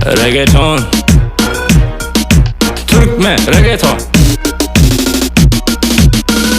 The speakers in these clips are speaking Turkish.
Reggaeton, Türkmen reggaeton.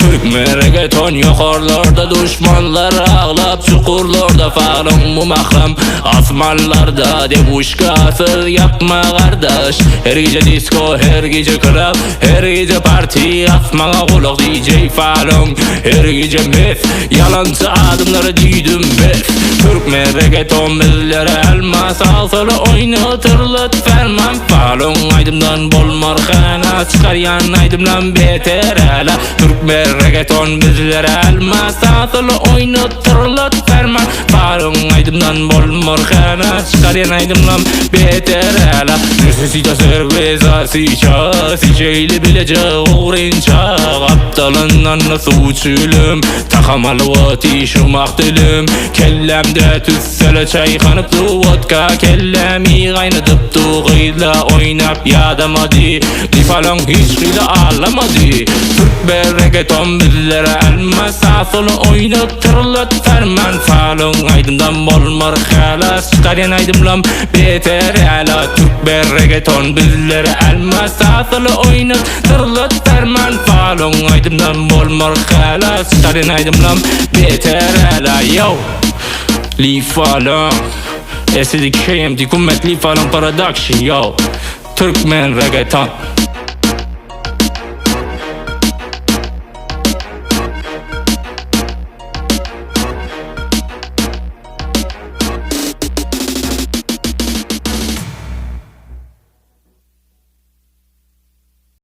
Türkmen reggaeton, yukarılarda düşmanlar ağlap, çukurlarda fağrım bu mahrem, asmanlarda demuş kafir yapma kardeş. Her gece disco, her gece club, her gece parti, asmana kulak DJ falan. Her gece meth, yalancı adımları duydum bes. Türkmen reggaeton bizlere elmas alsalı oynatırlar ferman falan. Aydımdan bol marhana çıkar yan aydımdan beter hala. Türkmen reggaeton bizlere elmas alsalı oynatırlar ferman falan. Aydımdan bol marhana çıkar yan aydımdan beter hala. Necesita cerveza sicha, siceyle bilece uğrinca. Aptalından nasıl uçulum, takamalı vati şumak dilim. Kellemde tüssele çay kanıptı vodka, kellemi kaynatıptı. Gıyla oynap yadamadı, di falan hiç gıyla ağlamadı. Türkmen reggaeton bizlere elmas asılı oynatırlar ferman falan. Aydımdan bol marhalas çıkaryan aydımlam beter hala. Türkmen reggaeton bizlere elmas asılı oynatırlar ferman falan. Aydımdan bol marhalas çıkaryan aydımlam beter hala. Yo Li falan SDKMT Kummet Li falan production yo. Türkmen reggaeton.